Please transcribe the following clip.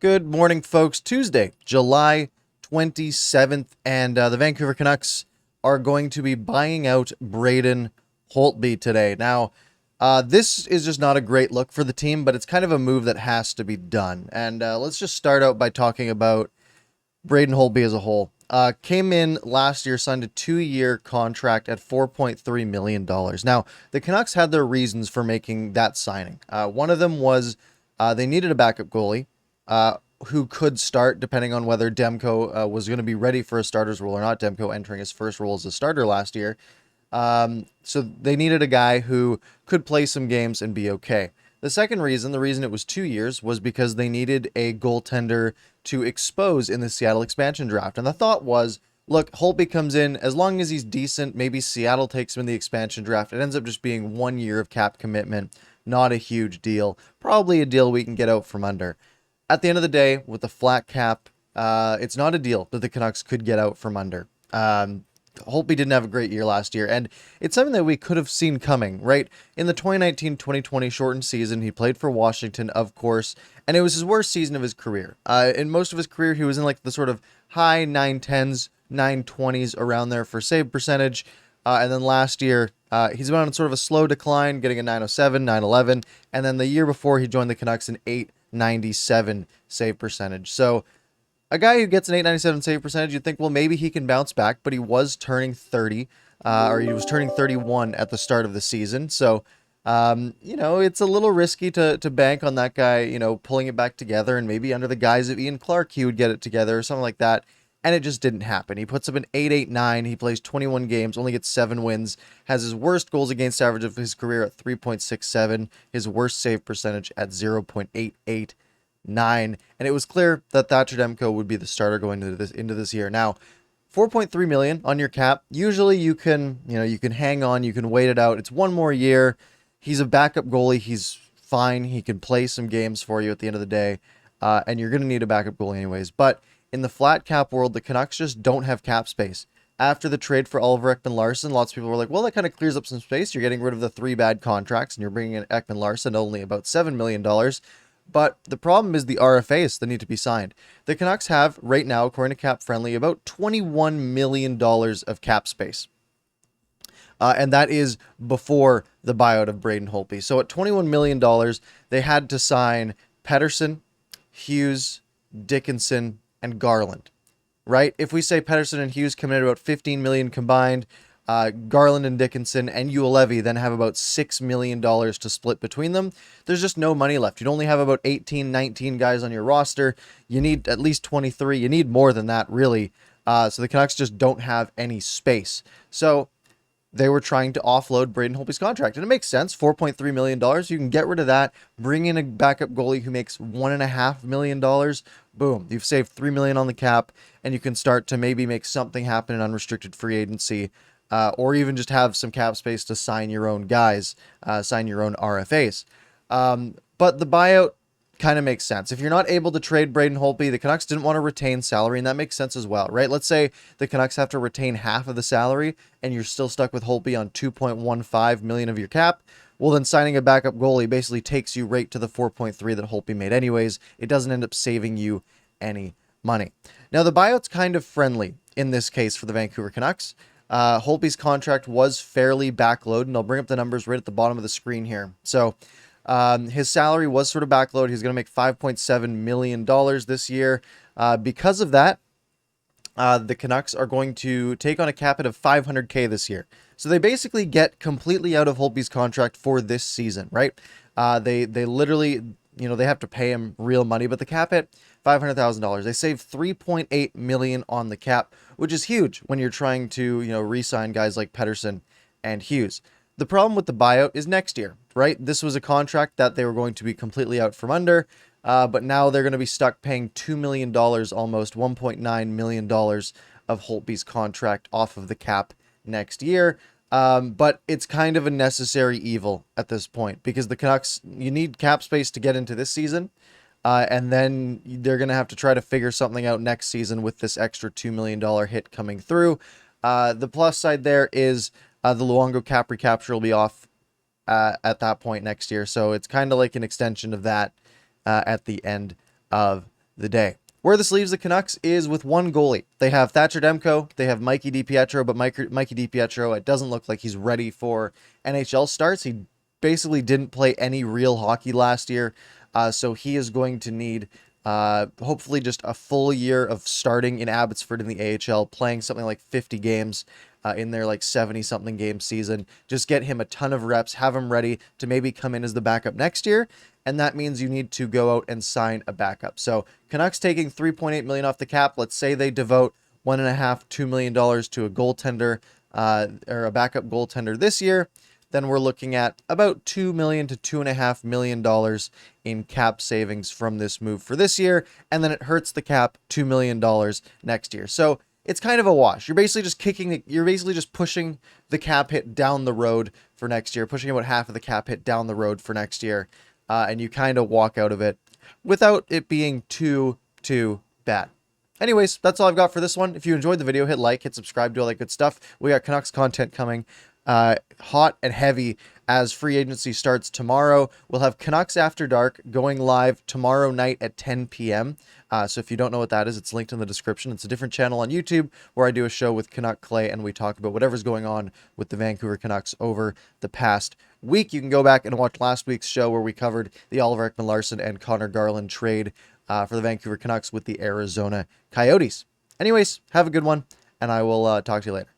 Good morning, folks. Tuesday, July 27th, and the Vancouver Canucks are going to be buying out Braden Holtby today. Now, this is just not a great look for the team, but it's kind of a move that has to be done. And let's just start out by talking about Braden Holtby as a whole. Came in last year, signed a 2-year contract at $4.3 million. Now, the Canucks had their reasons for making that signing. One of them was they needed a backup goalie who could start depending on whether Demko was going to be ready for a starter's role or not. Demko entering his first role as a starter last year. So they needed a guy who could play some games and be okay. The second reason, the reason it was 2 years, was because they needed a goaltender to expose in the Seattle expansion draft. And the thought was, look, Holtby comes in, as long as he's decent, maybe Seattle takes him in the expansion draft. It ends up just being 1 year of cap commitment. Not a huge deal. Probably a deal we can get out from under. At the end of the day, with the flat cap, it's not a deal that the Canucks could get out from under. Holtby didn't have a great year last year, and it's something that we could have seen coming, right? In the 2019-2020 shortened season, he played for Washington, of course, and it was his worst season of his career. In most of his career, he was in like the sort of high 910s, 920s around there for save percentage, and then last year, he's been on sort of a slow decline, getting a 907, 911, and then the year before, he joined the Canucks in 897 save percentage. So a guy who gets an 897 save percentage, you'd think, well, maybe he can bounce back, but he was turning 30, or he was turning 31 at the start of the season. So, it's a little risky to bank on that guy, pulling it back together, and maybe under the guise of Ian Clark, he would get it together or something like that. And it just didn't happen. He puts up an 8.89. He plays 21 games, only gets 7 wins, has his worst goals against average of his career at 3.67, his worst save percentage at 0.889. And it was clear that Thatcher Demko would be the starter going into this year. Now, 4.3 million on your cap. Usually you can hang on, you can wait it out. It's 1 more year. He's a backup goalie. He's fine. He can play some games for you at the end of the day. And you're going to need a backup goalie anyways. But in the flat cap world, the Canucks just don't have cap space. After the trade for Oliver Ekman-Larsson, lots of people were like, well, that kind of clears up some space. You're getting rid of the 3 bad contracts, and you're bringing in Ekman-Larsson only about $7 million. But the problem is the RFAs that need to be signed. The Canucks have, right now, according to Cap Friendly, about $21 million of cap space. And that is before the buyout of Braden Holtby. So at $21 million, they had to sign Pettersson, Hughes, Dickinson, and Garland, right? If we say Pettersson and Hughes come in at about 15 million combined, Garland and Dickinson and Ulevi then have about $6 million to split between them. There's just no money left. You'd only have about 18, 19 guys on your roster. You need at least 23. You need more than that, really. So the Canucks just don't have any space. So they were trying to offload Braden Holtby's contract. And it makes sense. $4.3 million. You can get rid of that. Bring in a backup goalie who makes $1.5 million. Boom. You've saved $3 million on the cap. And you can start to maybe make something happen in unrestricted free agency. Or even just have some cap space to sign your own guys. Sign your own RFAs. But the buyout kind of makes sense. If you're not able to trade Braden Holtby, the Canucks didn't want to retain salary, and that makes sense as well, right? Let's say the Canucks have to retain half of the salary, and you're still stuck with Holtby on $2.15 million of your cap. Well, then signing a backup goalie basically takes you right to the 4.3 that Holtby made anyways. It doesn't end up saving you any money. Now, the buyout's kind of friendly in this case for the Vancouver Canucks. Holtby's contract was fairly backloaded, and I'll bring up the numbers right at the bottom of the screen here. So, his salary was sort of backloaded. He's going to make $5.7 million this year. Because of that, the Canucks are going to take on a cap hit of $500K this year. So they basically get completely out of Holtby's contract for this season, right? They literally, they have to pay him real money, but the cap hit, $500,000. They save $3.8 million on the cap, which is huge when you're trying to, re-sign guys like Pettersson and Hughes. The problem with the buyout is next year, right? This was a contract that they were going to be completely out from under, but now they're going to be stuck paying $2 million, almost $1.9 million of Holtby's contract off of the cap next year. But it's kind of a necessary evil at this point because the Canucks, you need cap space to get into this season. And then they're going to have to try to figure something out next season with this extra $2 million hit coming through. The plus side there is the Luongo cap recapture will be off at that point next year. So it's kind of like an extension of that at the end of the day. Where this leaves the Canucks is with one goalie. They have Thatcher Demko, they have Mikey DiPietro, but Mikey DiPietro, it doesn't look like he's ready for NHL starts. He basically didn't play any real hockey last year, so he is going to need hopefully just a full year of starting in Abbotsford in the AHL, playing something like 50 games in their like 70-something game season. Just get him a ton of reps, have him ready to maybe come in as the backup next year, and that means you need to go out and sign a backup. So Canucks taking $3.8 million off the cap. Let's say they devote $1.5–2 million to a goaltender or a backup goaltender this year. Then we're looking at about $2 million to $2.5 million in cap savings from this move for this year, and then it hurts the cap $2 million next year. So it's kind of a wash. You're basically just pushing the cap hit down the road for next year, pushing about half of the cap hit down the road for next year, and you kind of walk out of it without it being too bad. Anyways, that's all I've got for this one. If you enjoyed the video, hit like, hit subscribe, do all that good stuff. We got Canucks content coming hot and heavy as free agency starts tomorrow. We'll have Canucks After Dark going live tomorrow night at 10 p.m. So if you don't know what that is, it's linked in the description. It's a different channel on YouTube where I do a show with Canuck Clay and we talk about whatever's going on with the Vancouver Canucks over the past week. You can go back and watch last week's show where we covered the Oliver Ekman-Larsson and Connor Garland trade for the Vancouver Canucks with the Arizona Coyotes. Anyways, have a good one, and I will talk to you later.